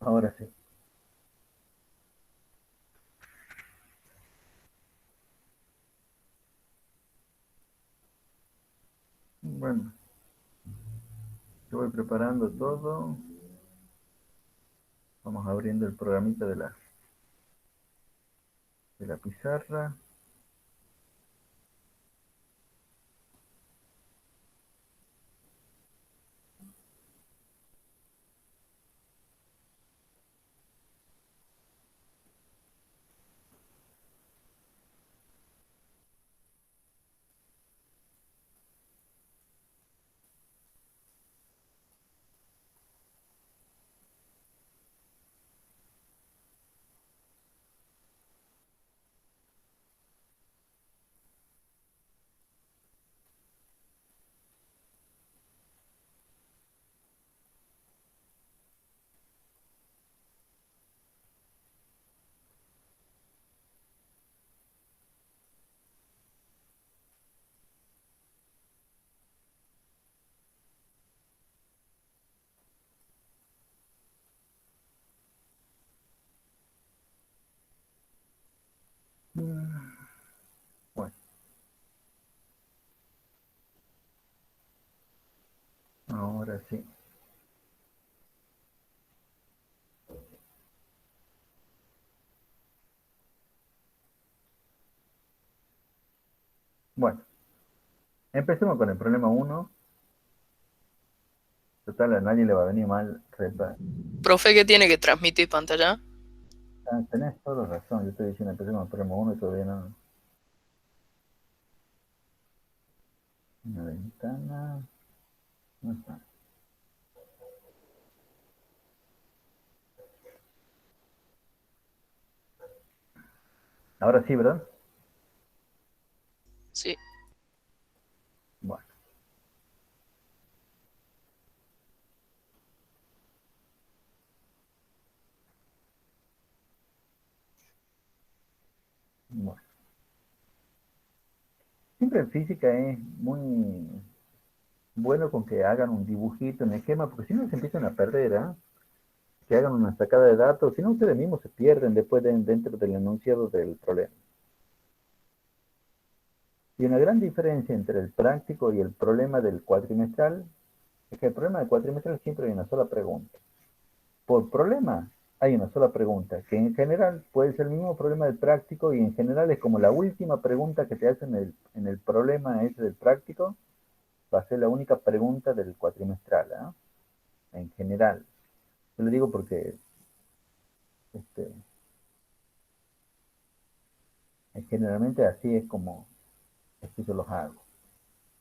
Ahora sí. Bueno, yo voy preparando todo. Vamos abriendo el programita de la pizarra. Bueno, ahora sí. Bueno, empecemos con el problema uno. Total, a nadie le va a venir mal. Profe, ¿qué tiene que transmitir pantalla? Tenés toda la razón. Yo estoy diciendo empecemos con el problema uno y todavía no. Una ventana. No está. Ahora sí, ¿verdad? Sí. Bueno, bueno. Siempre en física es muy bueno con que hagan un dibujito, un esquema, porque si no se empiezan a perder, ¿ah? Que hagan una sacada de datos, si no ustedes mismos se pierden después dentro del enunciado del problema. Y una gran diferencia entre el práctico y el problema del cuatrimestral es que el problema del cuatrimestral siempre hay una sola pregunta. Por problema hay una sola pregunta, que en general puede ser el mismo problema del práctico y en general es como la última pregunta que te hacen en el problema ese del práctico, va a ser la única pregunta del cuatrimestral, ¿eh? En general. Yo lo digo porque este, generalmente así es como es que yo los hago.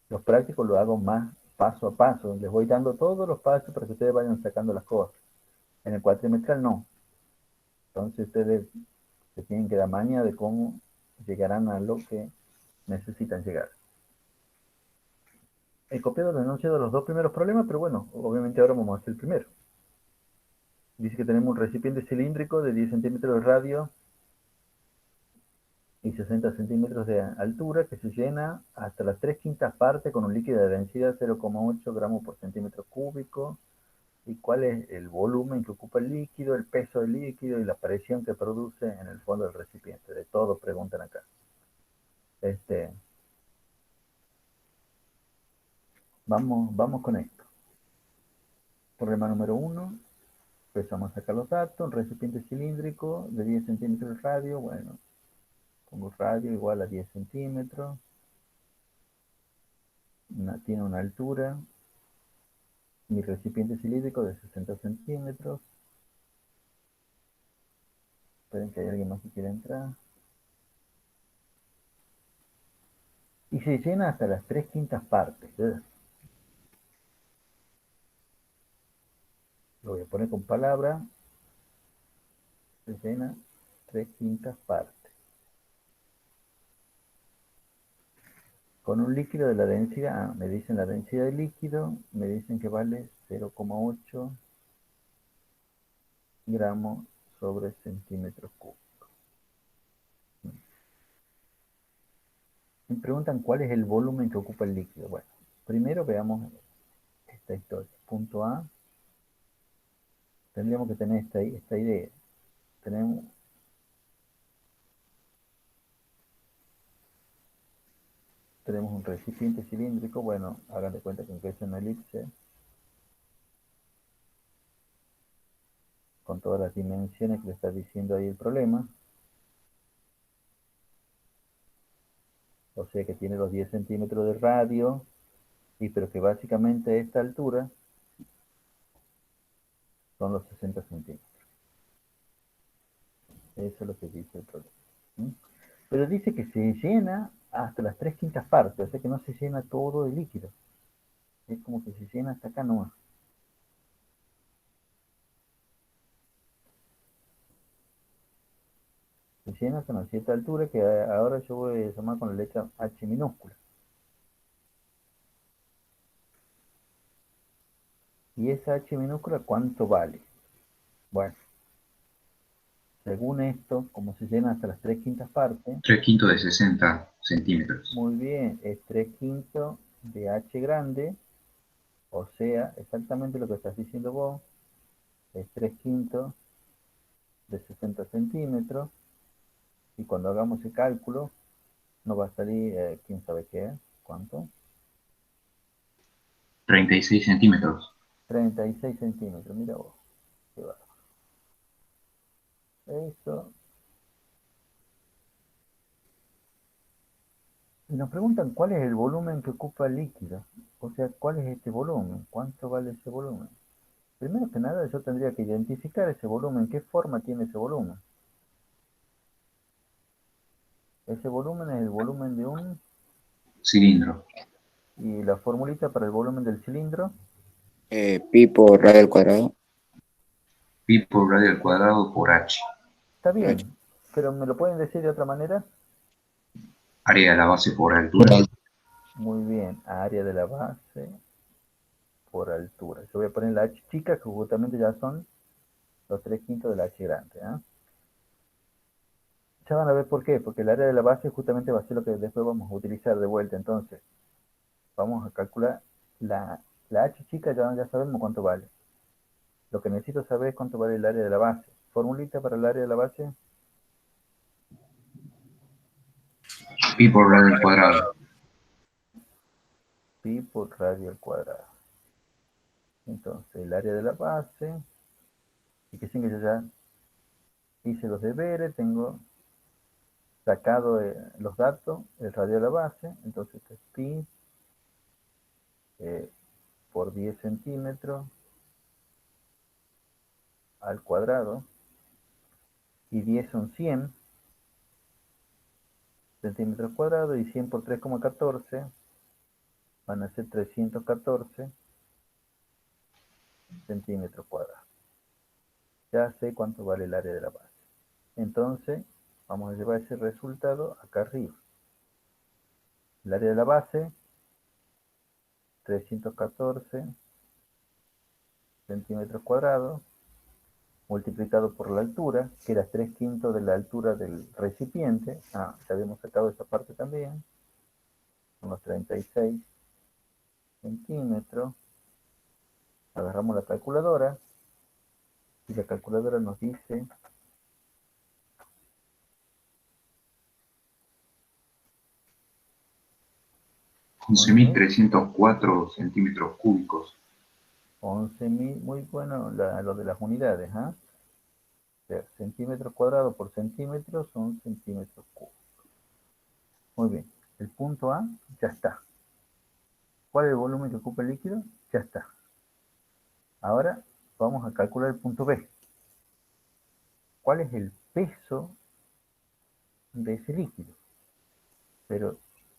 Los prácticos los hago más paso a paso. Les voy dando todos los pasos para que ustedes vayan sacando las cosas. En el cuatrimestral no. Entonces ustedes se tienen que dar maña de cómo llegarán a lo que necesitan llegar. He copiado los enunciados de los dos primeros problemas, pero bueno, obviamente ahora vamos a hacer el primero. Dice que tenemos un recipiente cilíndrico de 10 centímetros de radio y 60 centímetros de altura que se llena hasta las 3 quintas partes con un líquido de densidad 0,8 gramos por centímetro cúbico. ¿Y cuál es el volumen que ocupa el líquido, el peso del líquido y la presión que produce en el fondo del recipiente? De todo preguntan acá. Este, vamos con esto. Problema número uno. Empezamos a sacar los datos. Un recipiente cilíndrico de 10 centímetros de radio. Bueno, pongo radio igual a 10 centímetros. Tiene una altura. Mi recipiente cilíndrico de 60 centímetros. Esperen que hay alguien más que quiera entrar. Y se llena hasta las 3 quintas partes. Lo voy a poner con palabra. Se llena 3 quintas partes. Con un líquido de la densidad, me dicen la densidad del líquido, me dicen que vale 0,8 gramos sobre centímetros cúbicos. Me preguntan cuál es el volumen que ocupa el líquido. Bueno, primero veamos esta historia. Punto A, Tendríamos que tener esta idea. Tenemos un recipiente cilíndrico, bueno, hagan de cuenta que es una elipse, con todas las dimensiones que le está diciendo ahí el problema. O sea que tiene los 10 centímetros de radio, y pero que básicamente esta altura son los 60 centímetros. Eso es lo que dice el problema. ¿Mm? Pero dice que se llena hasta las 3/5 partes, o sea que no se llena todo de líquido. Es como que se llena hasta acá nomás. Se llena hasta una cierta altura que ahora yo voy a llamar con la letra H minúscula. ¿Y esa H minúscula cuánto vale? Bueno, según esto, como se llena hasta las 3/5 partes, 3/5 de 60 centímetros. muy bien, es 3/5 de H grande, o sea, exactamente lo que estás diciendo vos, es 3/5 de 60 centímetros, y cuando hagamos el cálculo, nos va a salir, quién sabe qué, ¿cuánto? 36 centímetros. 36 centímetros, mira vos, qué bárbaro. Esto. Y nos preguntan cuál es el volumen que ocupa el líquido. O sea, ¿cuál es este volumen? ¿Cuánto vale ese volumen? Primero que nada, yo tendría que identificar ese volumen. ¿Qué forma tiene ese volumen? Ese volumen es el volumen de un... Cilindro. Y la formulita para el volumen del cilindro. Pi por radio al cuadrado. Pi por radio al cuadrado por H. Está Por H. bien, pero ¿me lo pueden decir de otra manera? Área de la base por altura. Muy bien, área de la base por altura. Yo voy a poner la H chica, que justamente ya son los 3/5 de la H grande. ¿Eh? Ya van a ver por qué, porque el área de la base justamente va a ser lo que después vamos a utilizar de vuelta. Entonces, vamos a calcular la H chica, ya sabemos cuánto vale. Lo que necesito saber es cuánto vale el área de la base. Formulita para el área de la base. Pi por radio al cuadrado. Pi por radio al cuadrado. Entonces, el área de la base, y que sin que yo ya hice los deberes, tengo sacado los datos, el radio de la base, entonces esto es pi por 10 centímetros al cuadrado, y 10 son 100 centímetros cuadrados, y 100 por 3,14 van a ser 314 centímetros cuadrados. Ya sé cuánto vale el área de la base. Entonces, vamos a llevar ese resultado acá arriba. El área de la base, 314 centímetros cuadrados, multiplicado por la altura, que era 3/5 de la altura del recipiente. Ya habíamos sacado esa parte también. Unos 36 centímetros. Agarramos la calculadora, y la calculadora nos dice 11.304 centímetros cúbicos. 11.000, muy bueno lo de las unidades, ¿ah? O sea, centímetros cuadrados por centímetros son centímetros cúbicos. Muy bien, el punto A ya está. ¿Cuál es el volumen que ocupa el líquido? Ya está. Ahora vamos a calcular el punto B. ¿Cuál es el peso de ese líquido? Pero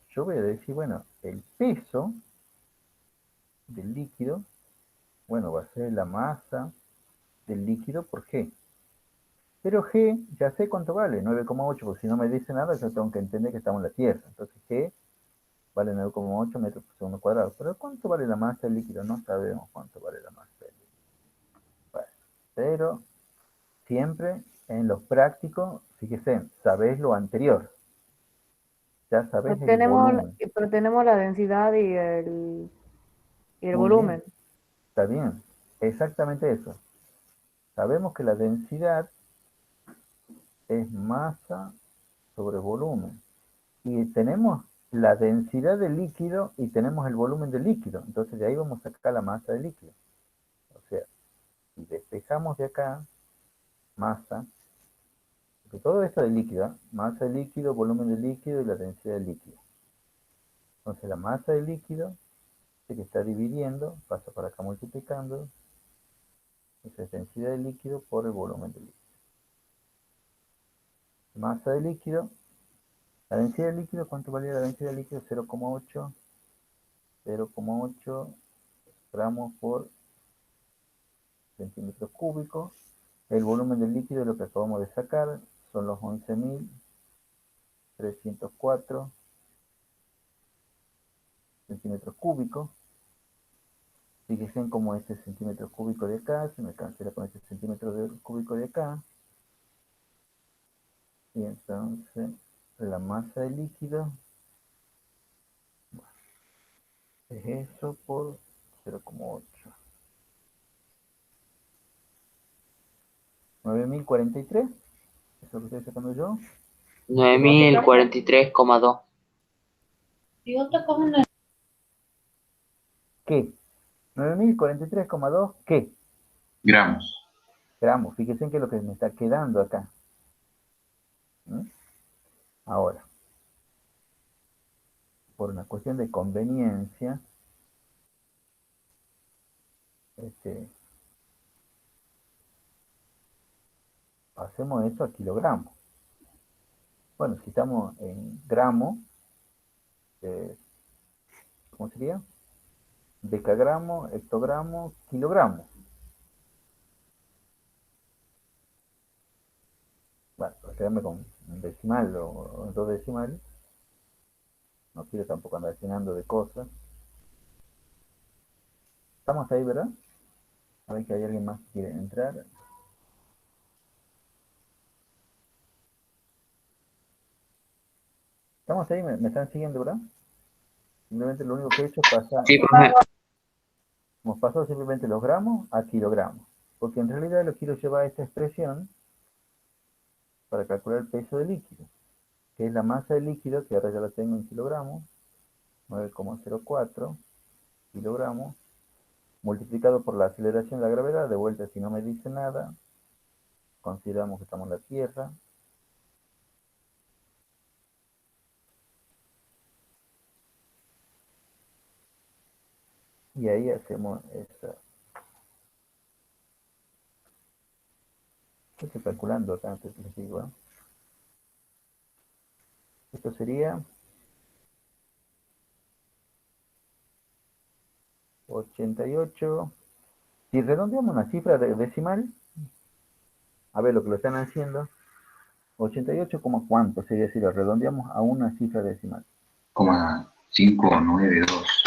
yo voy a decir, bueno, el peso del líquido, bueno, va a ser la masa del líquido por G. Pero G, ya sé cuánto vale, 9,8, porque si no me dice nada, yo tengo que entender que estamos en la Tierra. Entonces G vale 9,8 metros por segundo cuadrado. Pero ¿cuánto vale la masa del líquido? No sabemos cuánto vale la masa del líquido. Bueno, pero siempre en los prácticos, fíjese, sabés lo anterior. Ya sabés el volumen. Pero tenemos la densidad y el Muy bien, volumen. está bien. Exactamente eso. Sabemos que la densidad es masa sobre volumen. Y tenemos la densidad del líquido y tenemos el volumen del líquido. Entonces de ahí vamos a sacar la masa del líquido. O sea, si despejamos de acá masa, porque todo esto es líquido, ¿eh? Masa del líquido, volumen del líquido y la densidad del líquido. Entonces la masa del líquido, que está dividiendo, pasa para acá multiplicando, esa es densidad del líquido por el volumen del líquido. Masa del líquido, la densidad del líquido, ¿cuánto valía la densidad del líquido? 0,8 gramos por centímetros cúbicos. El volumen del líquido es lo que acabamos de sacar, son los 11.304 centímetros cúbicos. Fíjense cómo este centímetro cúbico de acá se me cancela con este centímetro cúbico de acá. Y entonces la masa del líquido es eso por 0,8. 9.043. Eso es lo que estoy sacando yo. 9.043,2. ¿Qué? 9.043,2. ¿Qué? Gramos. Gramos. Fíjense que es lo que me está quedando acá. ¿Mm? Ahora, por una cuestión de conveniencia, hacemos eso a kilogramos. Bueno, si estamos en gramos, ¿cómo sería? Decagramos, hectogramos, kilogramos. Bueno, para quedarme con un decimal o dos decimales. No quiero tampoco andar llenando de cosas. Estamos ahí, ¿verdad? A ver que hay alguien más que quiere entrar. Estamos ahí, me están siguiendo, ¿verdad? Simplemente lo único que he hecho es pasar. Sí, profe. Hemos pasado simplemente los gramos a kilogramos. Porque en realidad lo quiero llevar a esta expresión para calcular el peso del líquido, que es la masa del líquido, que ahora ya la tengo en kilogramos, 9,04 kilogramos, multiplicado por la aceleración de la gravedad. De vuelta, si no me dice nada, consideramos que estamos en la Tierra. Y ahí hacemos esa. Estoy calculando acá, antes les digo, ¿eh? Esto sería 88. Si redondeamos una cifra decimal, a ver lo que lo están haciendo, 88, ¿cuánto sería si lo redondeamos a una cifra decimal? 592.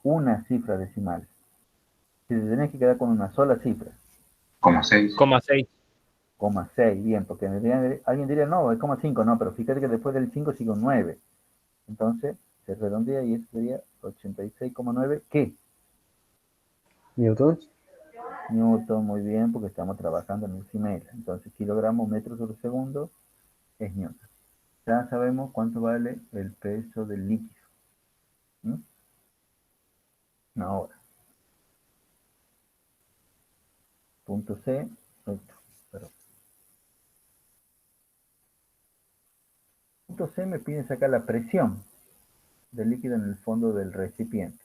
Una cifra decimal. Si te tenés que quedar con una sola cifra. 6. 6, bien, porque alguien diría, no, es 5, no, pero fíjate que después del 5 sigue un 9. Entonces, se redondea y eso sería 86,9. ¿Qué? Newtons. Newton, muy bien, porque estamos trabajando en el CIMEL. Entonces, kilogramos, metros sobre segundo, es Newton. Ya sabemos cuánto vale el peso del líquido. ¿Mm? Ahora, punto C, punto C me pide sacar la presión del líquido en el fondo del recipiente.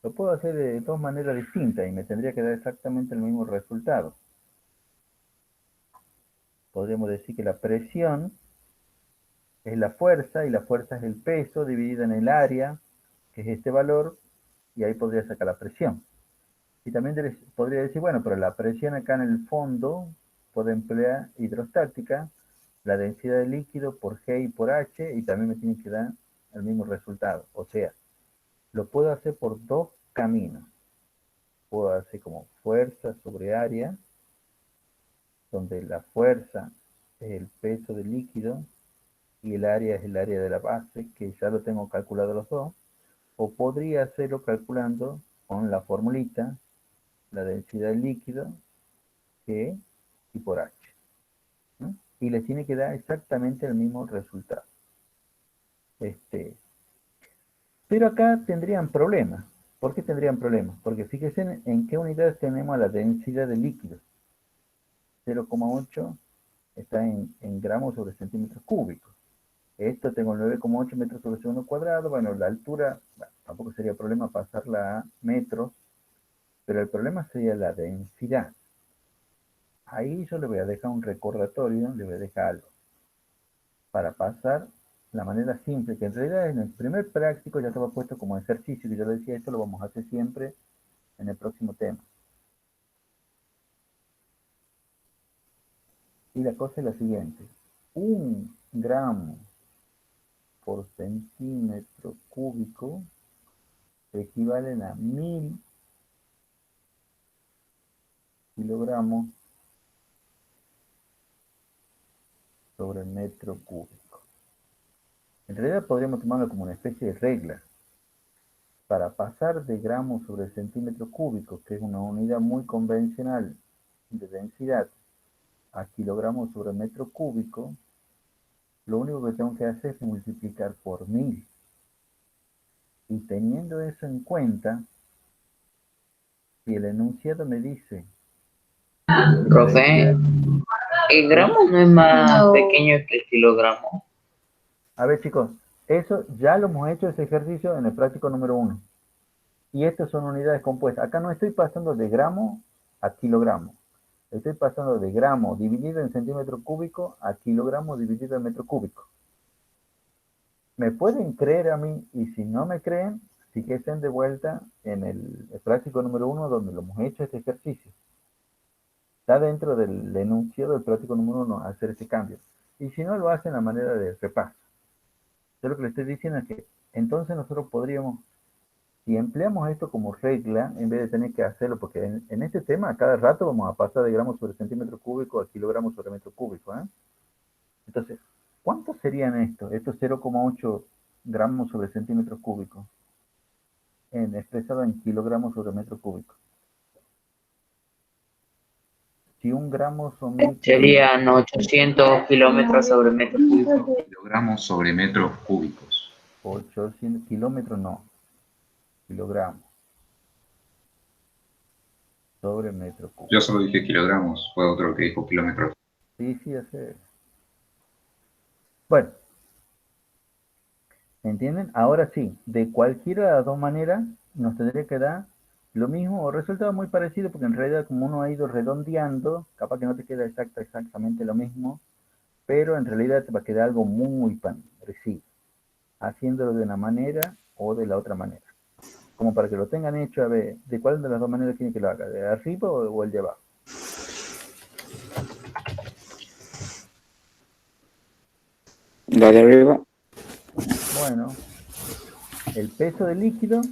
Lo puedo hacer de dos maneras distintas y me tendría que dar exactamente el mismo resultado. Podríamos decir que la presión es la fuerza y la fuerza es el peso dividido en el área, que es este valor, y ahí podría sacar la presión. Y también podría decir, bueno, pero la presión acá en el fondo puede emplear hidrostática, la densidad del líquido por G y por H, y también me tiene que dar el mismo resultado. O sea, lo puedo hacer por dos caminos. Puedo hacer como fuerza sobre área, donde la fuerza es el peso del líquido y el área es el área de la base, que ya lo tengo calculado los dos. O podría hacerlo calculando con la formulita, la densidad del líquido, G, y por H. ¿No? Y les tiene que dar exactamente el mismo resultado. Pero acá tendrían problemas. ¿Por qué tendrían problemas? Porque fíjense en qué unidades tenemos la densidad del líquido. 0,8 está en gramos sobre centímetros cúbicos. Esto tengo 9,8 metros sobre segundo cuadrado. Bueno, la altura, bueno, tampoco sería problema pasarla a metros, pero el problema sería la densidad. Ahí yo le voy a dejar un recordatorio, le voy a dejar algo. Para pasar la manera simple, que en realidad en el primer práctico ya estaba puesto como ejercicio, que yo le decía, esto lo vamos a hacer siempre en el próximo tema. Y la cosa es la siguiente. 1 gramo por centímetro cúbico equivalen a 1000 kilogramos sobre metro cúbico. En realidad podríamos tomarlo como una especie de regla. Para pasar de gramos sobre centímetro cúbico, que es una unidad muy convencional de densidad, a kilogramos sobre metro cúbico, lo único que tengo que hacer es multiplicar por 1000. Y teniendo eso en cuenta, si el enunciado me dice... Profe, el gramo no es más pequeño que el kilogramo. A ver, chicos, eso ya lo hemos hecho ese ejercicio en el práctico número 1. Y estas son unidades compuestas. Acá no estoy pasando de gramo a kilogramo. Estoy pasando de gramo dividido en centímetro cúbico a kilogramo dividido en metro cúbico. Me pueden creer a mí, y si no me creen, sí que estén de vuelta en el práctico número 1 donde lo hemos hecho este ejercicio. Está dentro del enunciado del práctico número 1 hacer este cambio. Y si no, lo hacen a manera de repaso. Yo lo que les estoy diciendo es que entonces nosotros podríamos, si empleamos esto como regla, en vez de tener que hacerlo, porque en este tema a cada rato vamos a pasar de gramos sobre centímetro cúbico a kilogramos sobre metro cúbico. Entonces, ¿cuántos serían estos? Estos 0,8 gramos sobre centímetro cúbico, expresado en kilogramos sobre metro cúbico. Si 1 gramo son 1000 Serían 800 kilómetros sobre metro cúbico. Kilogramos sobre metros cúbicos. 800 kilómetros, no. Kilogramos sobre metro cúbico. Yo solo dije kilogramos, fue otro que dijo kilómetros. Sí, hace. Bueno. ¿Entienden? Ahora sí, de cualquiera de las dos maneras nos tendría que dar lo mismo o resultado muy parecido, porque en realidad como uno ha ido redondeando, capaz que no te queda exactamente lo mismo, pero en realidad te va a quedar algo muy parecido, haciéndolo de una manera o de la otra manera. Como para que lo tengan hecho, a ver, ¿de cuál de las dos maneras quieren que lo haga? ¿De arriba o el de abajo? La de arriba. Bueno, el peso del líquido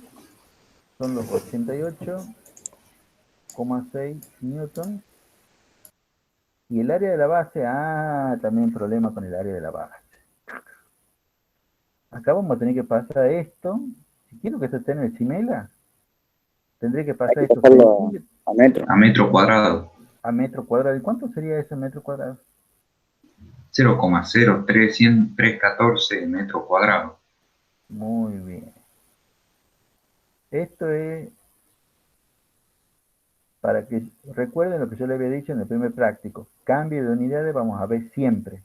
son los 88,6 newtons. Y el área de la base, también problema con el área de la base. Acá vamos a tener que pasar esto. Si quiero que esto esté en el Simela, tendré que pasar esto A metro. A metro cuadrado. a metro cuadrado. ¿Y cuánto sería ese metro cuadrado? 0,03314 metros cuadrados. Muy bien. Esto es para que recuerden lo que yo les había dicho en el primer práctico. Cambio de unidades vamos a ver siempre.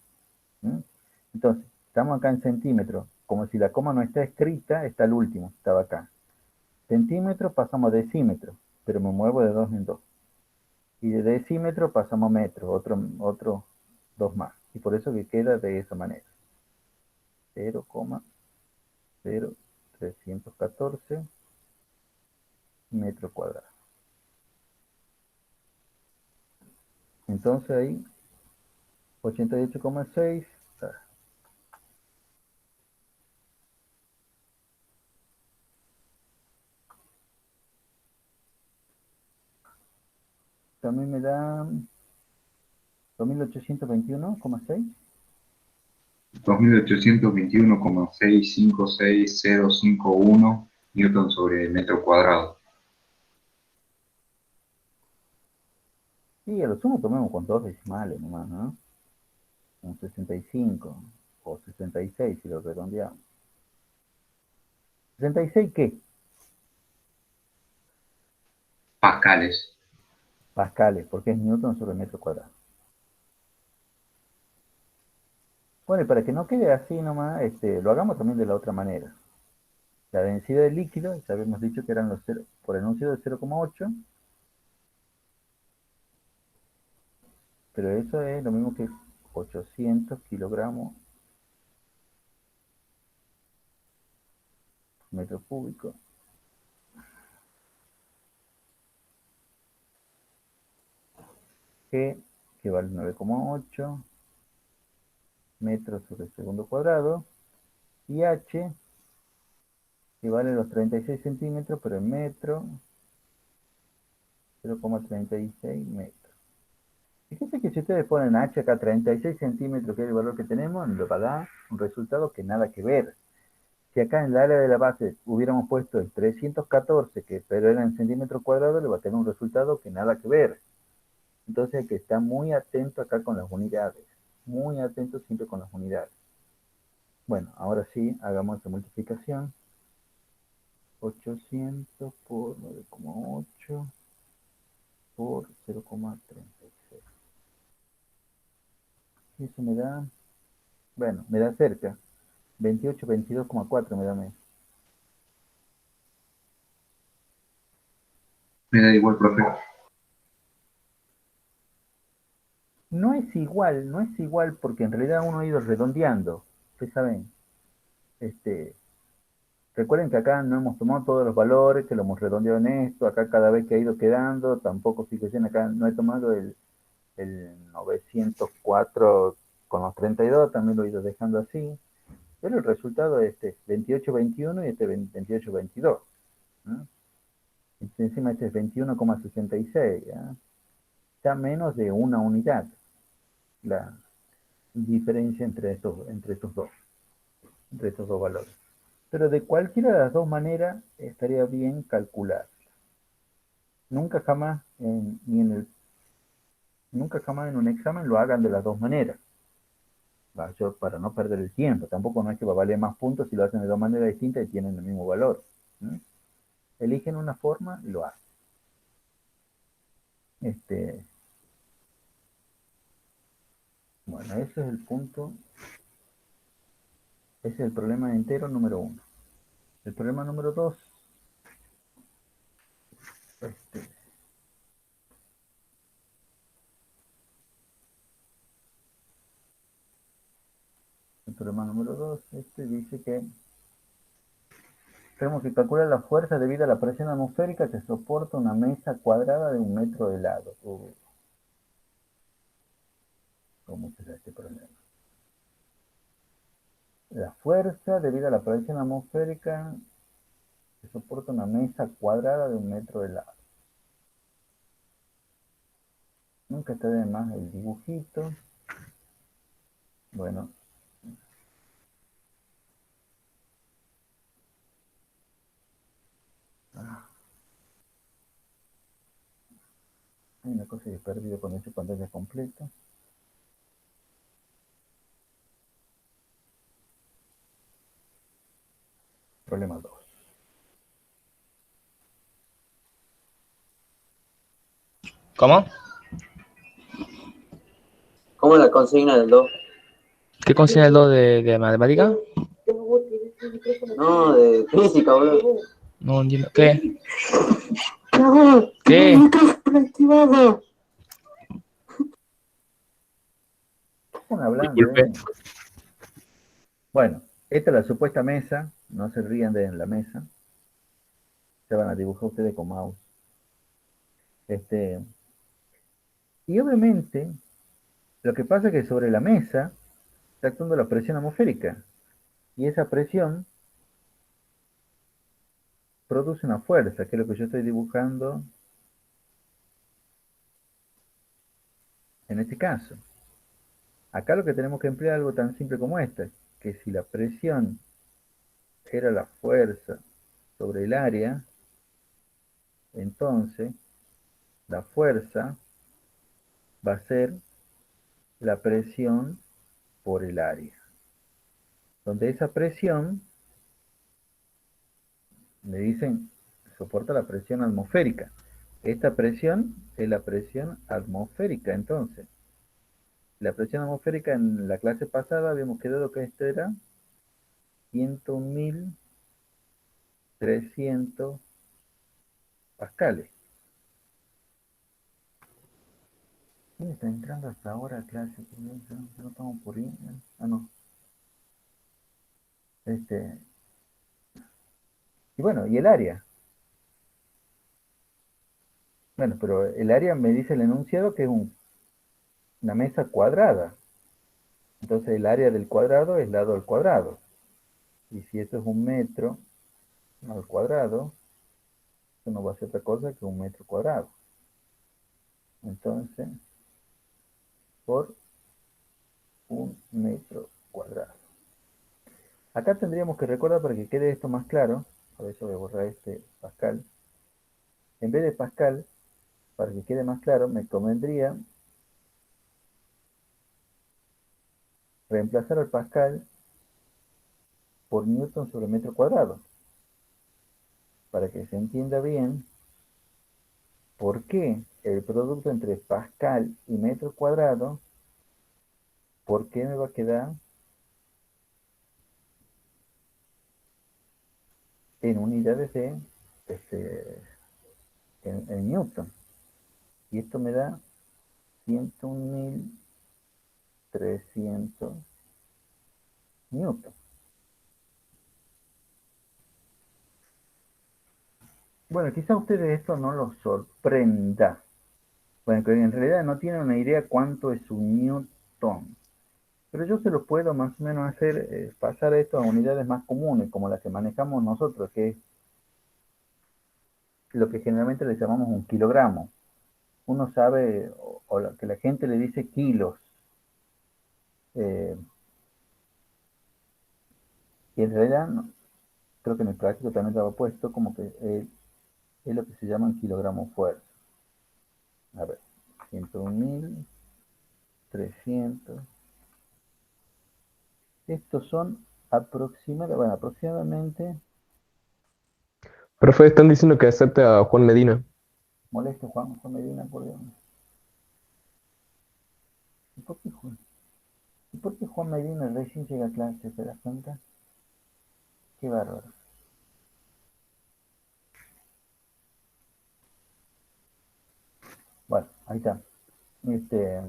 Entonces, estamos acá en centímetros. Como si la coma no está escrita, está el último, estaba acá. Centímetros pasamos a decímetros, pero me muevo de 2 en 2. Y de decímetro pasamos a metro, otro 2 más. Y por eso que queda de esa manera. 0,0314 metros cuadrados. Entonces ahí, 88,6. También me da 2821,6. 2821,656051 newton sobre metro cuadrado. Y a lo sumo tomemos con 2 decimales nomás, ¿no? Un 65 o 66 si lo redondeamos. ¿66 qué? Pascales. Pascales, porque es newton sobre metro cuadrado. Bueno, y para que no quede así nomás, lo hagamos también de la otra manera. La densidad del líquido, ya habíamos dicho que eran los 0, por enunciado de 0,8, pero eso es lo mismo que 800 kilogramos metro cúbico. Que vale 9,8 metros sobre segundo cuadrado, y H, que vale los 36 centímetros, pero en metro, 0,36 metros. Fíjense que si ustedes ponen H acá 36 centímetros, que es el valor que tenemos, nos va a dar un resultado que nada que ver. Si acá en el área de la base hubiéramos puesto el 314, pero era en centímetros cuadrados, le va a tener un resultado que nada que ver. Entonces hay que estar muy atento acá con las unidades. Muy atento siempre con las unidades. Bueno, ahora sí, hagamos esta multiplicación. 800 por 9,8 por 0,36. Y eso me da, bueno, me da cerca. 28, 22,4 me da menos. Me da igual, profe. No es igual porque en realidad uno ha ido redondeando. Ustedes saben, recuerden que acá no hemos tomado todos los valores, que lo hemos redondeado en esto. Acá cada vez que ha ido quedando, tampoco, fíjense, acá no he tomado el 904 con los 32, también lo he ido dejando así. Pero el resultado es 28,21 y 28,22. ¿No? Encima este es 21,66. Está menos de una unidad la diferencia entre estos dos valores. Pero de cualquiera de las dos maneras estaría bien calcular. Nunca jamás nunca jamás en un examen lo hagan de las dos maneras. Para no perder el tiempo. Tampoco no es que va a valer más puntos si lo hacen de dos maneras distintas y tienen el mismo valor. ¿No? Eligen una forma y lo hacen. Bueno, ese es el punto. Ese es el problema entero número 1. El problema número 2. El problema número 2 dice que tenemos que calcular la fuerza debido a la presión atmosférica que soporta una mesa cuadrada de 1 metro de lado. ¿Cómo será este problema? La fuerza debido a la presión atmosférica que soporta una mesa cuadrada de 1 metro de lado. Nunca está de más el dibujito. Bueno. Hay una cosa que he perdido con esta pantalla completa. Problema 2. ¿Cómo? ¿Cómo es la consigna del 2? ¿Qué consigna el 2 de matemática? No, de física, boludo. No entiendo. ¿Qué? ¿Qué? Están hablando. Disculpe. Bueno, esta es la supuesta mesa. No se rían de la mesa. Se van a dibujar ustedes con mouse. Y obviamente, lo que pasa es que sobre la mesa está actuando la presión atmosférica. Y esa presión produce una fuerza, que es lo que yo estoy dibujando en este caso. Acá lo que tenemos que emplear es algo tan simple como esta, que si la presión era la fuerza sobre el área, entonces la fuerza va a ser la presión por el área. Donde esa presión, me dicen, soporta la presión atmosférica. Esta presión es la presión atmosférica. Entonces, la presión atmosférica en la clase pasada habíamos quedado que esto era 101.300 pascales. ¿Quién está entrando hasta ahora a clase? No estamos por ahí. Ah, no. Y bueno, ¿y el área? Bueno, pero el área me dice el enunciado que es una mesa cuadrada. Entonces el área del cuadrado es lado al cuadrado. Y si eso es 1 metro al cuadrado, eso no va a ser otra cosa que 1 metro cuadrado. Entonces, por 1 metro cuadrado. Acá tendríamos que recordar para que quede esto más claro, por eso voy a borrar este Pascal. En vez de Pascal, para que quede más claro, me convendría reemplazar al Pascal por Newton sobre metro cuadrado, para que se entienda bien por qué el producto entre Pascal y metro cuadrado, por qué me va a quedar en unidades de en Newton. Y esto me da 101.300 Newton. Bueno, quizá a ustedes esto no los sorprenda. Bueno, que en realidad no tienen una idea cuánto es un Newton. Pero yo se lo puedo más o menos hacer, pasar esto a unidades más comunes, como las que manejamos nosotros, que es lo que generalmente le llamamos un kilogramo. Uno sabe, o lo que la gente le dice kilos. Y en realidad, no, creo que en el práctico también estaba puesto como que es lo que se llaman kilogramos fuerza. A ver, 101.300. Estos son aproximadamente, Profe, están diciendo que acepte a Juan Medina. molesto Juan Medina, por Dios. ¿Y por qué Juan Medina recién llega a clase? ¿Te das cuenta? Qué bárbaro. Bueno, ahí está. Eso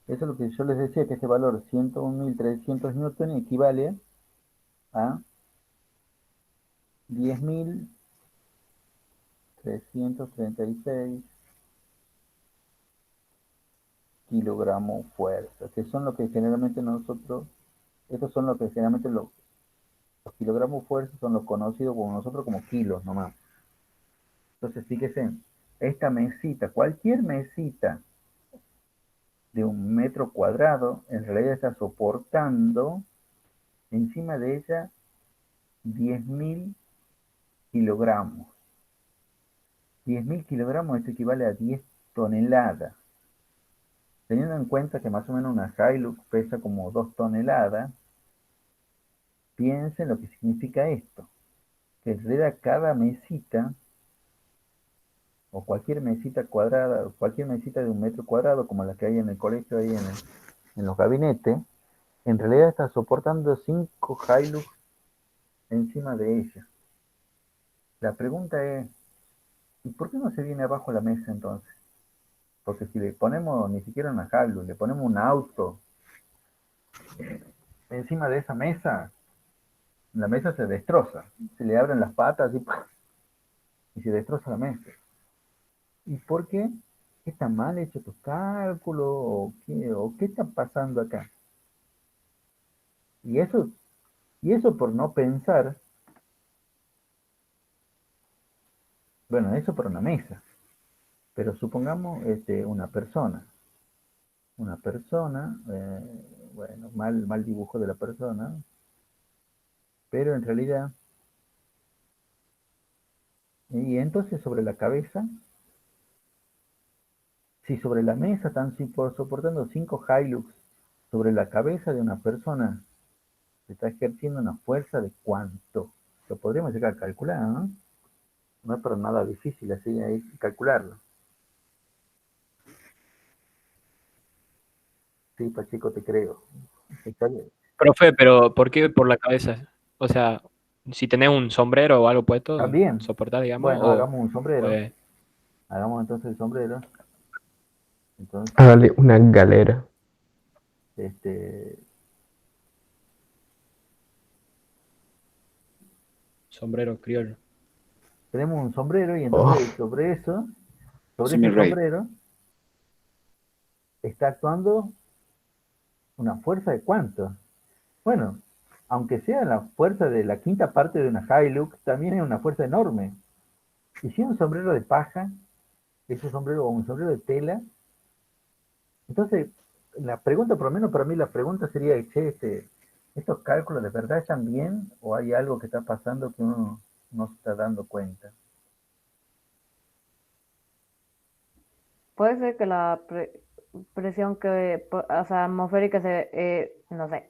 es lo que yo les decía, que este valor 101.300 newton equivale a 10.336 kilogramos fuerza, que son lo que generalmente nosotros, estos son lo que generalmente los kilogramos fuerza son los conocidos por nosotros como kilos nomás. Entonces fíjense, esta mesita, cualquier mesita de 1 metro cuadrado, en realidad está soportando encima de ella 10.000 kilogramos. 10.000 kilogramos, esto equivale a 10 toneladas. Teniendo en cuenta que más o menos una Hilux pesa como 2 toneladas, piensen lo que significa esto. Que en realidad cada mesita, o cualquier mesita cuadrada, cualquier mesita de 1 metro cuadrado, como la que hay en el colegio, ahí en los gabinetes, en realidad está soportando 5 Hilux encima de ella. La pregunta es, ¿y por qué no se viene abajo la mesa entonces? Porque si le ponemos ni siquiera una Hilux, le ponemos un auto encima de esa mesa, la mesa se destroza. Se le abren las patas y se destroza la mesa. ¿Y por qué? ¿Está mal hecho tu cálculo? ¿O qué está pasando acá? Y eso por no pensar, bueno, eso por una mesa. Pero supongamos una persona. Una persona, bueno, mal dibujo de la persona, pero en realidad, y entonces sobre la cabeza, Si sobre la mesa están soportando 5 Hilux, sobre la cabeza de una persona se está ejerciendo una fuerza de cuánto. Lo podríamos llegar a calcular, ¿no? No es para nada difícil así hay que calcularlo. Sí, Pacheco, te creo. Está bien. Profe, pero ¿por qué por la cabeza? O sea, si tenés un sombrero o algo puesto, También. soportar, digamos, Bueno, hagamos un sombrero. pues, Hagamos entonces el sombrero. Entonces, Hágale una galera. sombrero criollo. tenemos un sombrero y entonces sobre ese Semi-Ray. sombrero está actuando una fuerza de cuánto. Bueno, aunque sea la fuerza de la quinta parte de una Hilux, también es una fuerza enorme. Y si es un sombrero de paja, ese sombrero o un sombrero de tela, entonces la pregunta, por lo menos para mí, la pregunta sería, che, ¿estos cálculos de verdad están bien o hay algo que está pasando que uno no se está dando cuenta? Puede ser que la presión o sea, atmosférica no sé.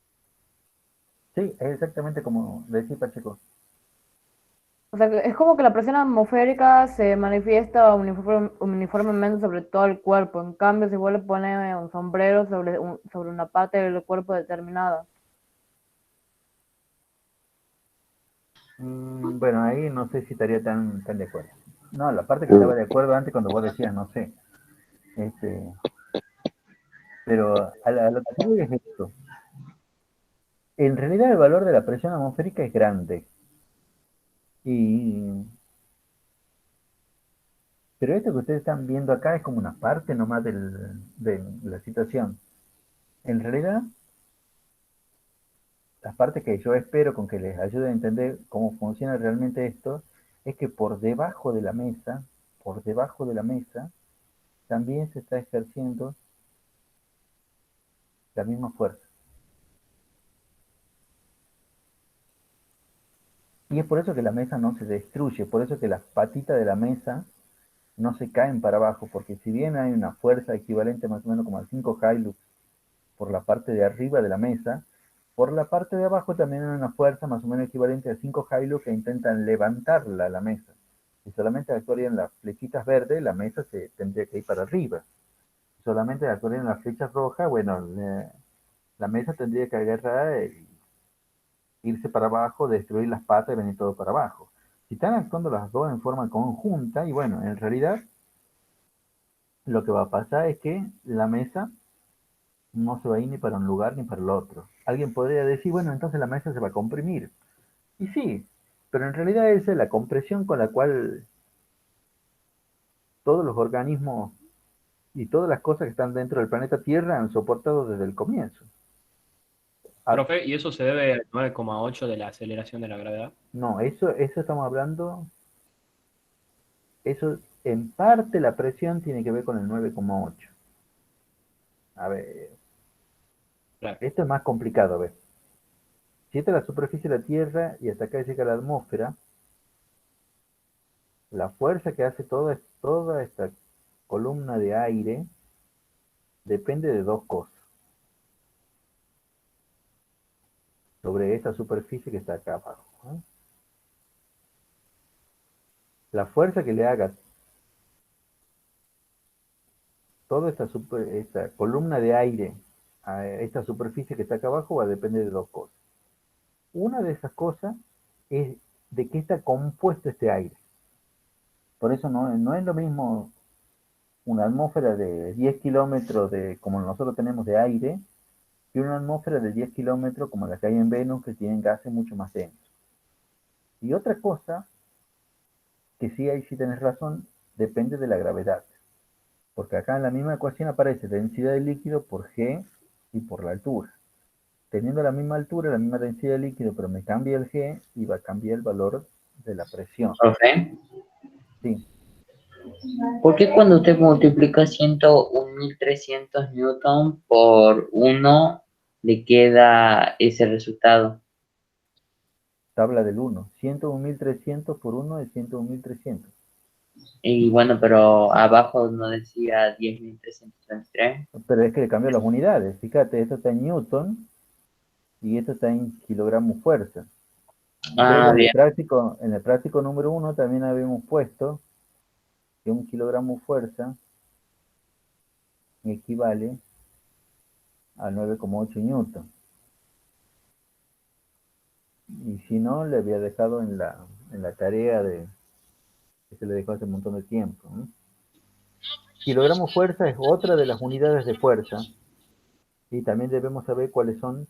Sí, es exactamente como decía Pacheco. O sea, es como que la presión atmosférica se manifiesta uniformemente sobre todo el cuerpo. En cambio, si vos le pones un sombrero sobre una parte del cuerpo determinada. Bueno, ahí no sé si estaría tan de acuerdo. No, la parte que estaba de acuerdo antes cuando vos decías, no sé. Pero a lo que voy es esto. En realidad el valor de la presión atmosférica es grande. Pero esto que ustedes están viendo acá es como una parte nomás de la situación. En realidad, la parte que yo espero con que les ayude a entender cómo funciona realmente esto, es que por debajo de la mesa, también se está ejerciendo la misma fuerza. Y es por eso que la mesa no se destruye, por eso que las patitas de la mesa no se caen para abajo, porque si bien hay una fuerza equivalente más o menos como a 5 Hilux por la parte de arriba de la mesa, por la parte de abajo también hay una fuerza más o menos equivalente a 5 Hilux que intentan levantarla a la mesa. Si solamente actuarían las flechitas verdes, la mesa se tendría que ir para arriba. Si solamente actuarían las flechas rojas, bueno, la mesa tendría que agarrar y irse para abajo, destruir las patas y venir todo para abajo. Si están actuando las dos en forma conjunta, y bueno, en realidad lo que va a pasar es que la mesa no se va a ir ni para un lugar ni para el otro. Alguien podría decir, bueno, entonces la mesa se va a comprimir. Y sí, pero en realidad esa es la compresión con la cual todos los organismos y todas las cosas que están dentro del planeta Tierra han soportado desde el comienzo. Profe, ¿y eso se debe al 9,8 de la aceleración de la gravedad? No, eso estamos hablando, eso en parte la presión tiene que ver con el 9,8. A ver, Claro. esto es más complicado, a ver. Si esta es la superficie de la Tierra y hasta acá llega la atmósfera, la fuerza que hace toda esta columna de aire depende de dos cosas. Sobre esta superficie que está acá abajo, ¿eh? La fuerza que le haga toda esta columna de aire a esta superficie que está acá abajo va a depender de dos cosas. Una de esas cosas es de qué está compuesto este aire. Por eso no es lo mismo una atmósfera de 10 kilómetros como nosotros tenemos de aire que una atmósfera de 10 kilómetros como la que hay en Venus, que tienen gases mucho más densos. Y otra cosa, que sí, ahí sí tenés razón, depende de la gravedad. Porque acá en la misma ecuación aparece densidad de líquido por G y por la altura. Teniendo la misma altura, la misma densidad de líquido, pero me cambia el G y va a cambiar el valor de la presión. Profe, Sí. ¿por qué cuando usted multiplica 101.300 newton por 1 le queda ese resultado? Tabla del 1. 101.300 por 1 es 101.300. Y bueno, pero abajo no decía 10.333. Pero es que le cambió las unidades. Fíjate, esto está en Newton y esto está en kilogramos fuerza. Pero Ah, bien. en el práctico número 1 también habíamos puesto que un kilogramo fuerza equivale a 9,8 newton. Y si no, le había dejado en la tarea que se le dejó hace un montón de tiempo, ¿no? Kilogramo fuerza es otra de las unidades de fuerza y también debemos saber cuáles son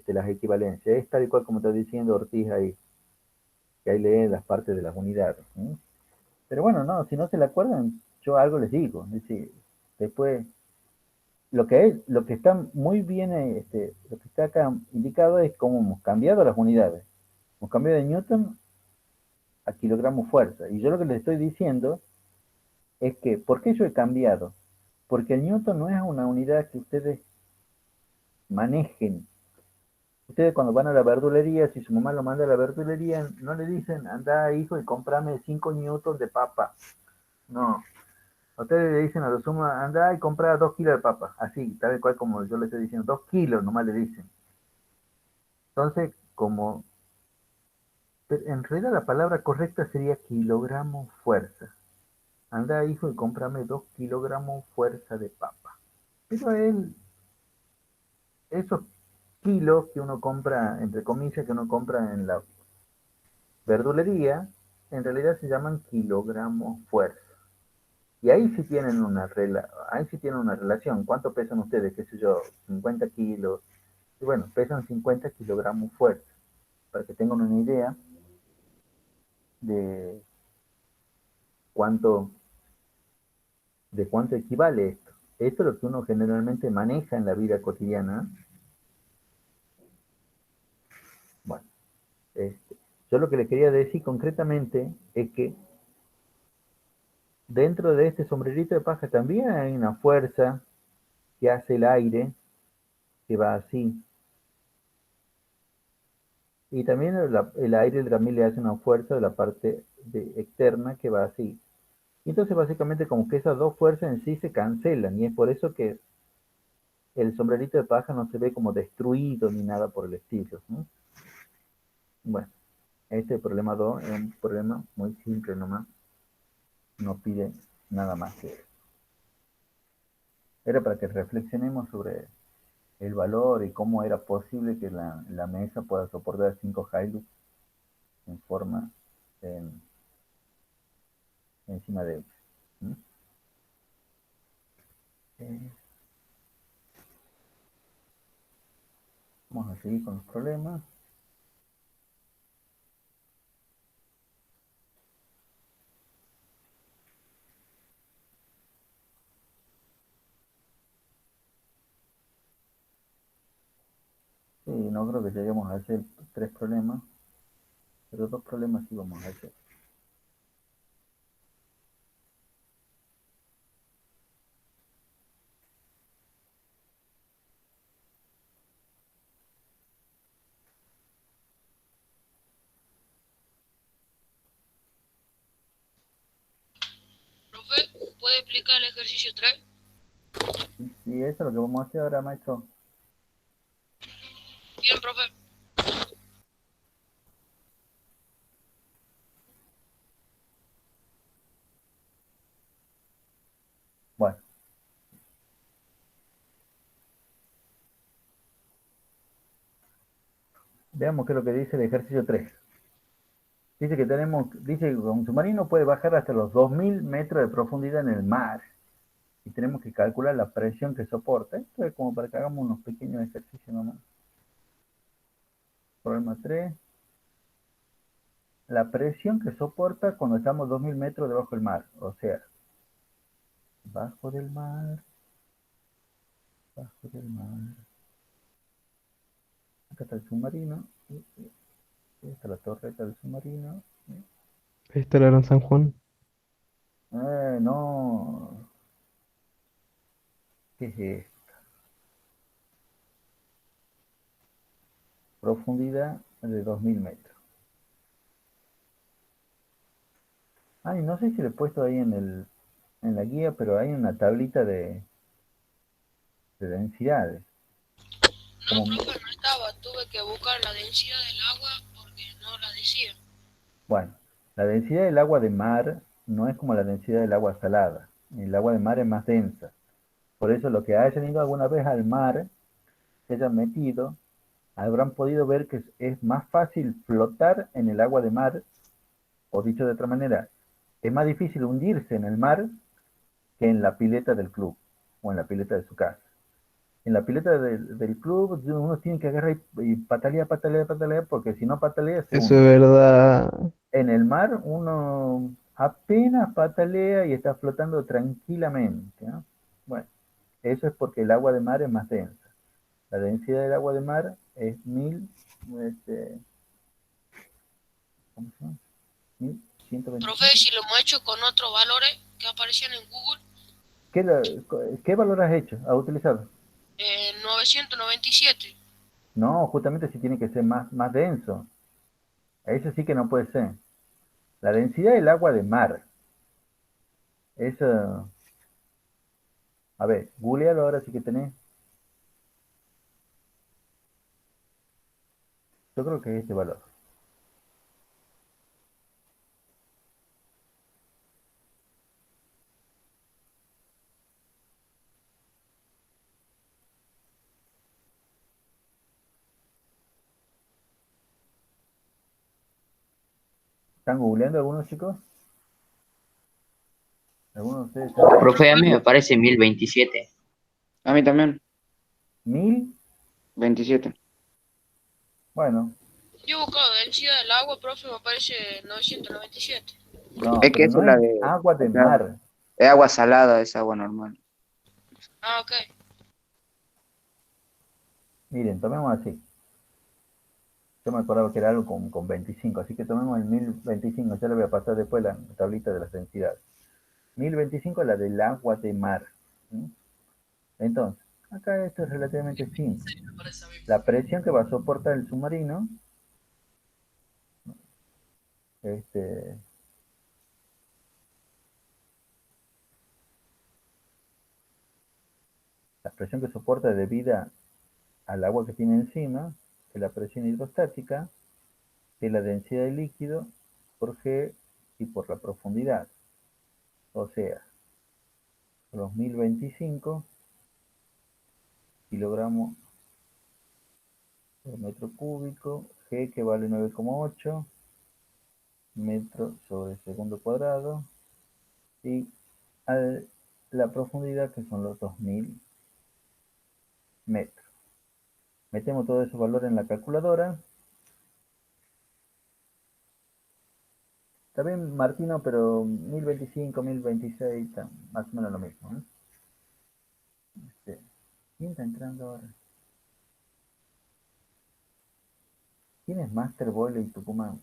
las equivalencias. Es tal y cual como está diciendo Ortiz ahí, que ahí lee las partes de las unidades, ¿no? Pero bueno, no, si no se le acuerdan, yo algo les digo. Es decir, después, lo que está muy bien, lo que está acá indicado es cómo hemos cambiado las unidades. Hemos cambiado de newton a kilogramo fuerza. Y yo lo que les estoy diciendo es que, ¿por qué yo he cambiado? Porque el newton no es una unidad que ustedes manejen. Ustedes cuando van a la verdulería, si su mamá lo manda a la verdulería, no le dicen, anda hijo y cómprame 5 newtons de papa. No. Ustedes le dicen a los sumos, anda y compra 2 kilos de papa. Así, tal cual como yo le estoy diciendo, 2 kilos nomás le dicen. Entonces, como en realidad la palabra correcta sería kilogramo fuerza. Anda hijo y cómprame 2 kilogramos fuerza de papa. Pero esos kilos que uno compra, entre comillas, que uno compra en la verdulería, en realidad se llaman kilogramos fuerza. Y ahí sí tienen una relación. ¿Cuánto pesan ustedes? ¿Qué sé yo? 50 kilos. Y bueno, pesan 50 kilogramos fuerza. Para que tengan una idea de cuánto, de cuánto equivale esto. Esto es lo que uno generalmente maneja en la vida cotidiana. Bueno, yo lo que le quería decir concretamente es que dentro de este sombrerito de paja también hay una fuerza que hace el aire, que va así. Y también el aire también le hace una fuerza de la parte externa que va así. Y entonces básicamente como que esas dos fuerzas en sí se cancelan y es por eso que el sombrerito de paja no se ve como destruido ni nada por el estilo, ¿no? Bueno, este problema 2 es un problema muy simple nomás. No pide nada más que eso. Era para que reflexionemos sobre el valor y cómo era posible que la mesa pueda soportar 5 Hilux en forma encima de ella. ¿Mm? Vamos a seguir con los problemas. Sí, no creo que lleguemos a hacer 3 problemas, pero 2 problemas sí vamos a hacer. Profe, ¿puede explicar el ejercicio 3? Y eso es lo que vamos a hacer ahora, maestro. Bien, profe. Bueno, veamos qué es lo que dice el ejercicio 3. Dice que un submarino puede bajar hasta los 2000 metros de profundidad en el mar. Y tenemos que calcular la presión que soporta. Esto es como para que hagamos unos pequeños ejercicios nomás. Problema 3. La presión que soporta cuando estamos 2000 metros debajo del mar. O sea, bajo del mar. Bajo del mar. Acá está el submarino. Esta está la torreta del submarino. Este era en San Juan. No. ¿Qué es esto? Profundidad de 2000 metros. Ay, no sé si lo he puesto ahí en la guía, pero hay una tablita de densidades. No, Como, profe, no estaba. Tuve que buscar la densidad del agua porque no la decía. bueno, la densidad del agua de mar no es como la densidad del agua salada. El agua de mar es más densa. Por eso lo que hayan ido alguna vez al mar, se hayan metido, habrán podido ver que es más fácil flotar en el agua de mar, o dicho de otra manera, es más difícil hundirse en el mar que en la pileta del club o en la pileta de su casa. En la pileta del club uno tiene que agarrar y patalear, patalear, patalear, porque si no patalea se Eso es hunde. verdad. En el mar uno apenas patalea y está flotando tranquilamente, ¿no? Bueno, eso es porque el agua de mar es más densa. La densidad del agua de mar es 1000, ¿cómo se llama? 1125. Profe, si lo hemos hecho con otros valores que aparecían en Google, ¿Qué valor has hecho? ¿Has utilizado? 997. No, justamente si tiene que ser más denso. Eso sí que no puede ser. La densidad del agua de mar. Eso, a ver, googlealo ahora sí que tenés. Yo creo que es este valor. ¿Están googleando algunos chicos? ¿Algunos de ustedes están? Profe, a mí me parece 1027. A mí también, 1000. 27. Bueno, Yo he buscado densidad del agua, profe, me aparece 997. no, Es que pero esa no es la es de, agua de o sea, mar. es agua salada, es agua normal. Ah, ok. Miren, tomemos así. Yo me acordaba que era algo con 25, así que tomemos el 1025. Ya le voy a pasar después la tablita de las densidades. 1025 es la del agua de mar. ¿Sí? Entonces, acá esto es relativamente simple. La presión que va a soportar el submarino, este, la presión que soporta debida al agua que tiene encima, que es la presión hidrostática, que es la densidad del líquido por G y por la profundidad. O sea, los 1025 kilogramos por metro cúbico, G que vale 9,8 metros sobre segundo cuadrado, y la profundidad que son los 2000 metros. Metemos todos esos valores en la calculadora. Está bien, Martino, pero 1025, 1026, más o menos lo mismo. ¿Quién está entrando ahora? ¿Quién es Master Boyle y Tucumán?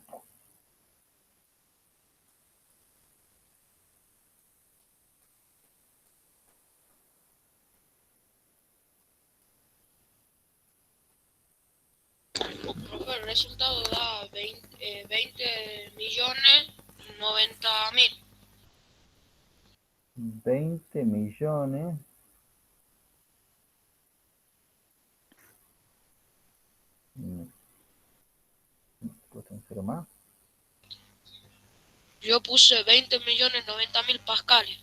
Profe, el resultado da 20.090.000. 20 millones. Puesto un cero más. Yo puse 20.090.000 pascales.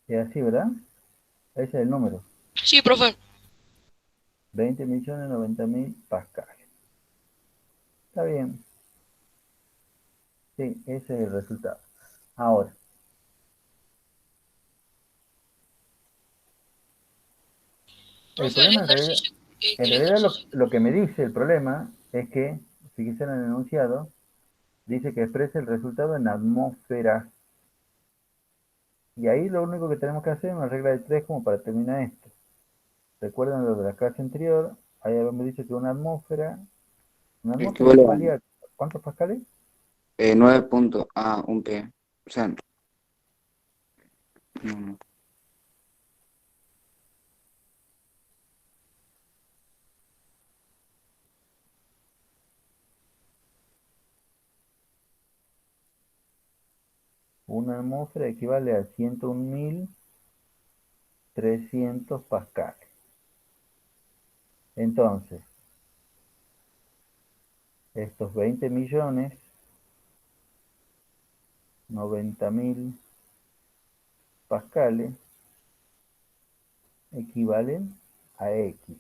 Es así, ¿verdad? Ese es el número. Sí, profe. 20 millones 90.000 pascales. Está bien. Sí, ese es el resultado. Ahora, el Profe, el problema ejercicio, en el realidad ejercicio. lo que me dice el problema es que, fíjense en el enunciado, dice que expresa el resultado en atmósferas. Y ahí lo único que tenemos que hacer es una regla de 3 como para terminar esto. ¿Recuerdan lo de la clase anterior? Ahí habíamos dicho que una atmósfera Equivale a equivalía a ¿cuántos pascales? 9 puntos a un P. O sea, no. Una atmósfera equivale a 101.300 pascales. Entonces, estos 20 millones, 90.000 pascales, equivalen a X.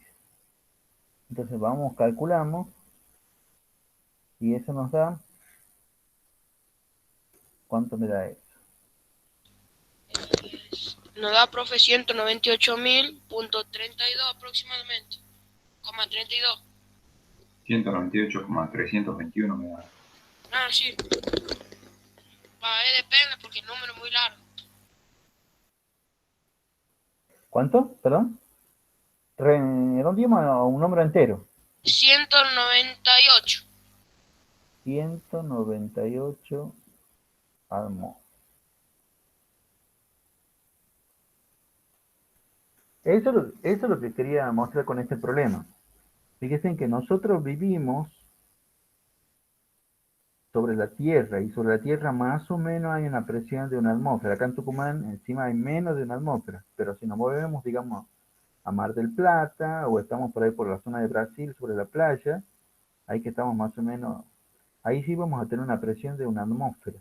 Entonces vamos, calculamos, y eso nos da, ¿cuánto me da eso? Nos da, profe, 198.000.32 aproximadamente. 32. 198,321 me da. Ah, sí. Depende porque el número es muy largo. ¿Cuánto? Perdón. Redondeemos a un número entero. 198. 198 atmósferas. Eso es lo que quería mostrar con este problema. Fíjense en que nosotros vivimos sobre la Tierra, y sobre la Tierra más o menos hay una presión de una atmósfera. Acá en Tucumán encima hay menos de una atmósfera, pero si nos movemos, digamos, a Mar del Plata, o estamos por ahí por la zona de Brasil, sobre la playa, ahí que estamos más o menos, ahí sí vamos a tener una presión de una atmósfera.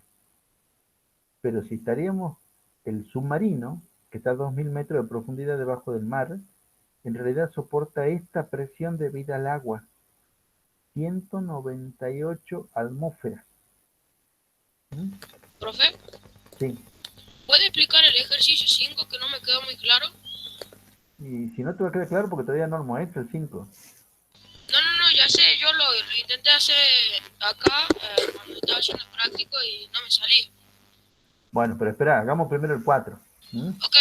Pero si estaríamos el submarino, que está a 2.000 metros de profundidad debajo del mar, en realidad soporta esta presión debido al agua. 198 atmósferas. Profe, Sí. ¿puede explicar el ejercicio 5 que no me quedó muy claro? Y si no te va a quedar claro, porque todavía no hemos hecho el 5. No, ya sé, yo lo intenté hacer acá cuando estaba haciendo práctico y no me salía. Bueno, pero espera, hagamos primero el 4. Ok,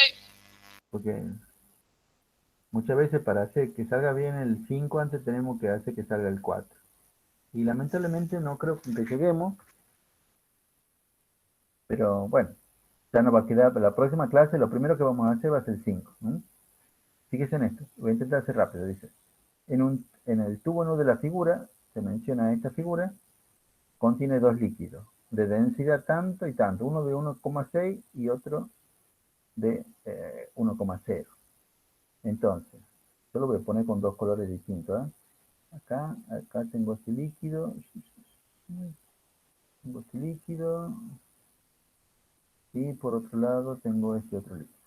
Porque muchas veces para hacer que salga bien el 5, antes tenemos que hacer que salga el 4. Y lamentablemente no creo que lleguemos. Pero bueno, ya nos va a quedar para la próxima clase. Lo primero que vamos a hacer va a ser el 5. Fíjense en esto. Voy a intentar hacer rápido. Dice, en el tubo 1 de la figura, se menciona esta figura, contiene dos líquidos de densidad tanto y tanto. Uno de 1,6 y otro de 1,0. Entonces, yo lo voy a poner con dos colores distintos. Acá tengo este líquido. Tengo este líquido. Y por otro lado tengo este otro líquido.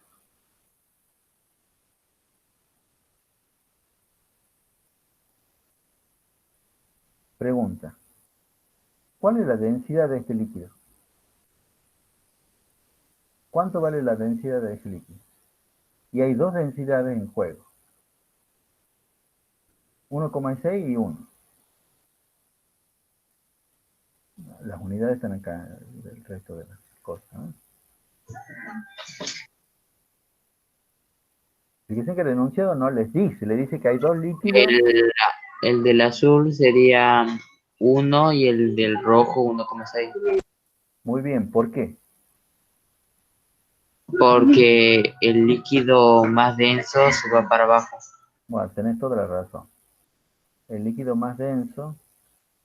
Pregunta. ¿Cuál es la densidad de este líquido? ¿Cuánto vale la densidad de este líquido? Y hay dos densidades en juego. 1,6 y 1. Las unidades están acá, el resto de las cosas. Fíjense que el enunciado no les dice, le dice que hay dos líquidos. El del azul sería 1 y el del rojo 1,6. Muy bien, ¿por qué? Porque el líquido más denso se va para abajo. Bueno, tenés toda la razón. El líquido más denso,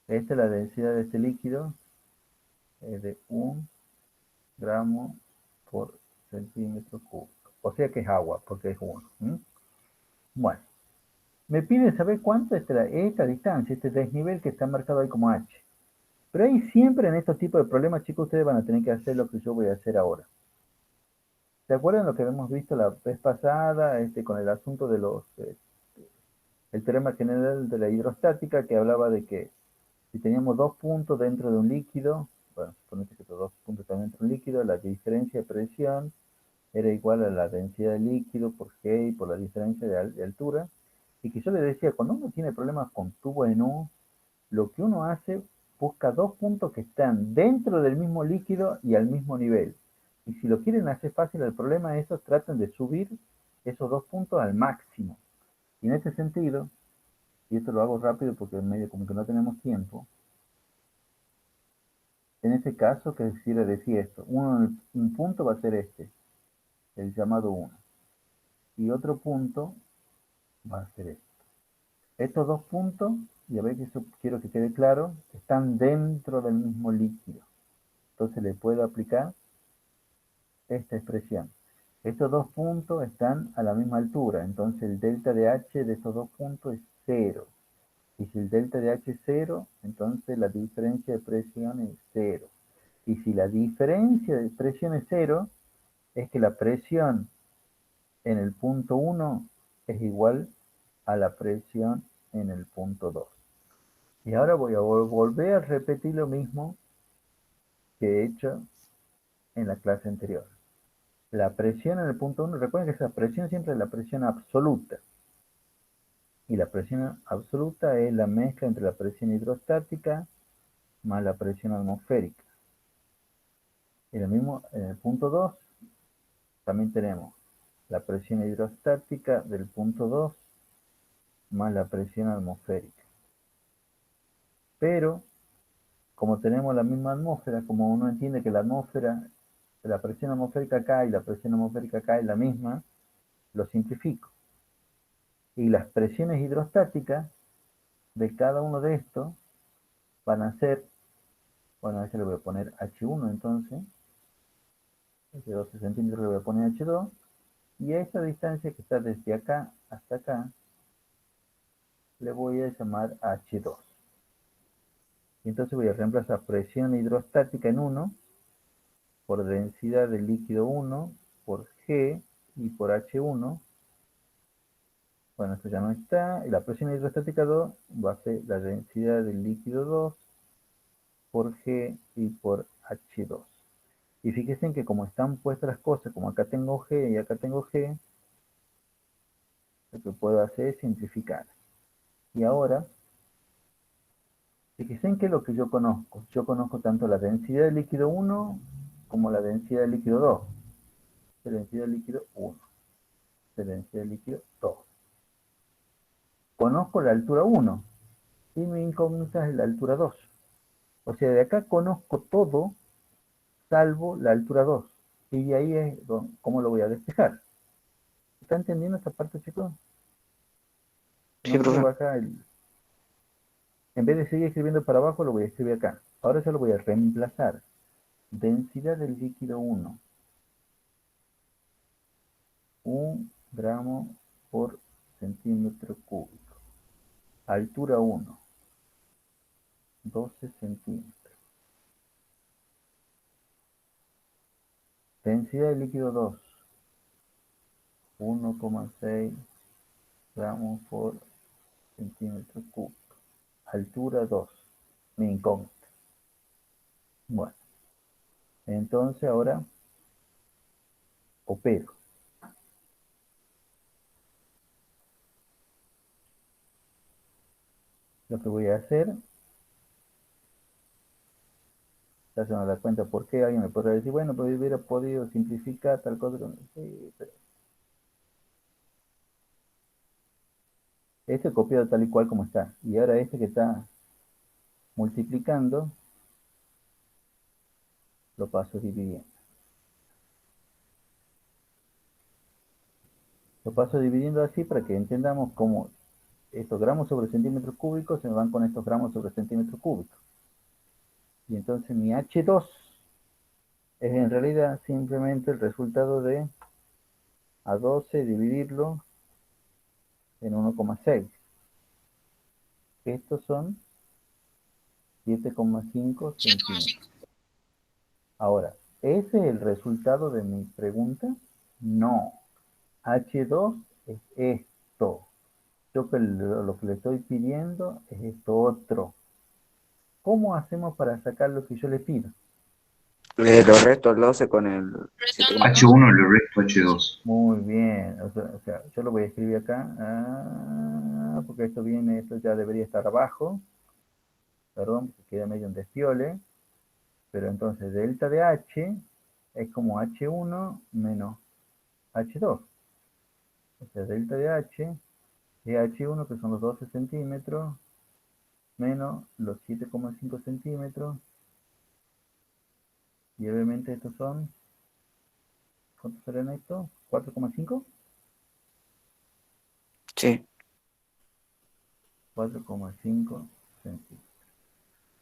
esta es la densidad de este líquido, es de 1 gramo por centímetro cúbico. O sea que es agua, porque es 1. Bueno, me pide saber cuánto es esta distancia, este desnivel que está marcado ahí como H. Pero ahí siempre en estos tipos de problemas, chicos, ustedes van a tener que hacer lo que yo voy a hacer ahora. ¿Se acuerdan lo que hemos visto la vez pasada con el asunto de el teorema general de la hidrostática, que hablaba de que si teníamos dos puntos dentro de un líquido, bueno, suponete que estos dos puntos están dentro de un líquido, la diferencia de presión era igual a la densidad del líquido por G por la diferencia de altura, y que yo le decía, cuando uno tiene problemas con tubo en U, lo que uno hace, busca dos puntos que están dentro del mismo líquido y al mismo nivel. Y si lo quieren hacer fácil el problema, eso traten de subir esos dos puntos al máximo. Y en este sentido, y esto lo hago rápido porque en medio como que no tenemos tiempo, en este caso, ¿qué quiere decir esto? Un punto va a ser este, el llamado 1. Y otro punto va a ser este. Estos dos puntos, y a ver que eso quiero que quede claro, están dentro del mismo líquido. Entonces le puedo aplicar esta expresión. Estos dos puntos están a la misma altura, entonces el delta de H de estos dos puntos es 0. Y si el delta de H es 0, entonces la diferencia de presión es 0. Y si la diferencia de presión es 0, es que la presión en el punto 1 es igual a la presión en el punto 2. Y ahora voy a volver a repetir lo mismo que he hecho en la clase anterior. La presión en el punto 1, recuerden que esa presión siempre es la presión absoluta. Y la presión absoluta es la mezcla entre la presión hidrostática más la presión atmosférica. Y lo mismo en el punto 2, también tenemos la presión hidrostática del punto 2 más la presión atmosférica. Pero, como tenemos la misma atmósfera, como uno entiende que la atmósfera, la presión atmosférica acá y la presión atmosférica acá es la misma, lo simplifico. Y las presiones hidrostáticas de cada uno de estos van a ser, bueno, a este le voy a poner H1 entonces, de 12 centímetros le voy a poner H2, y a esta distancia que está desde acá hasta acá, le voy a llamar H2. Y entonces voy a reemplazar presión hidrostática en 1 por densidad del líquido 1 por G y por H1. Bueno, esto ya no está. Y la presión hidrostática 2 va a ser la densidad del líquido 2 por G y por H2. Y fíjense en que como están puestas las cosas, como acá tengo G y acá tengo G, lo que puedo hacer es simplificar. Y ahora, fíjense en que lo que yo conozco tanto la densidad del líquido 1 como la densidad del líquido 2. La densidad del líquido 1. La densidad del líquido 2. Conozco la altura 1 y mi incógnita es la altura 2. O sea, de acá conozco todo salvo la altura 2. Y de ahí es cómo lo voy a despejar. ¿Está entendiendo esta parte, chicos? Sí, No quiero profe. bajar el... En vez de seguir escribiendo para abajo, lo voy a escribir acá. Ahora yo lo voy a reemplazar. Densidad del líquido 1. 1 gramo por centímetro cúbico. Altura 1. 12 centímetros. Densidad del líquido 2. 1,6 gramos por centímetro cúbico. Altura 2. Mi incógnita. Bueno. Entonces ahora opero. Lo que voy a hacer, ya se me da cuenta por qué alguien me podrá decir, bueno, pero hubiera podido simplificar tal cosa. Sí, pero este copiado tal y cual como está. Y ahora este que está multiplicando, lo paso dividiendo. Lo paso dividiendo así para que entendamos cómo estos gramos sobre centímetros cúbicos se van con estos gramos sobre centímetros cúbicos. Y entonces mi H2 es en realidad simplemente el resultado de a 12 dividirlo en 1,6. Estos son 7,5 centímetros. Ahora, ¿ese es el resultado de mi pregunta? No. H2 es esto. Yo lo que le estoy pidiendo es esto otro. ¿Cómo hacemos para sacar lo que yo le pido? Lo resto el 12 con el Restando 7,5. H1 le resto H2. Muy bien. O sea, yo lo voy a escribir acá. Porque esto ya debería estar abajo. Perdón, porque queda medio en despiole. Pero entonces delta de H es como H1 menos H2. O sea, delta de H es H1, que son los 12 centímetros, menos los 7,5 centímetros. Y obviamente estos son, ¿cuántos serán estos? ¿4,5? Sí. 4,5 centímetros.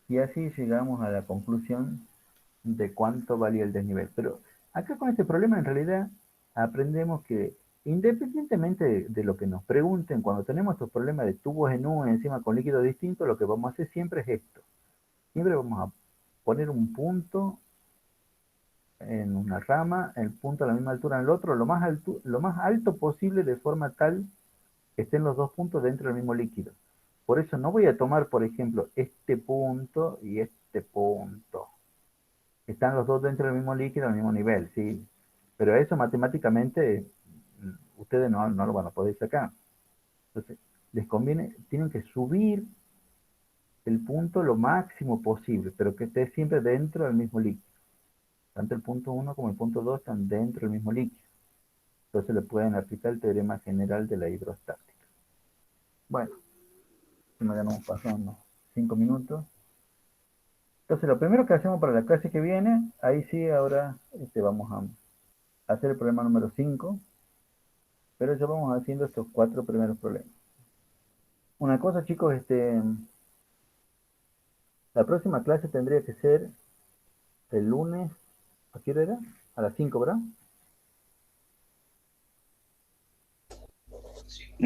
Y así llegamos a la conclusión de cuánto valía el desnivel. Pero Acá con este problema en realidad aprendemos que independientemente de lo que nos pregunten, cuando tenemos estos problemas de tubos en U encima con líquidos distintos, lo que vamos a hacer siempre es esto. Siempre vamos a poner un punto en una rama, el punto a la misma altura en el otro, lo más alto posible de forma tal que estén los dos puntos dentro del mismo líquido. Por eso no voy a tomar, por ejemplo, este punto y este punto. Están los dos dentro del mismo líquido al mismo nivel, sí. Pero eso matemáticamente ustedes no lo van a poder sacar. Entonces, les conviene, tienen que subir el punto lo máximo posible, pero que esté siempre dentro del mismo líquido. Tanto el punto 1 como el punto 2 están dentro del mismo líquido. Entonces le pueden aplicar el teorema general de la hidrostática. Bueno, ya nos pasamos 5 minutos. Entonces lo primero que hacemos para la clase que viene, ahí sí, ahora vamos a hacer el problema número 5, pero ya vamos haciendo estos 4 primeros problemas. Una cosa, chicos, la próxima clase tendría que ser el lunes, ¿a qué hora era? A las 5, ¿verdad?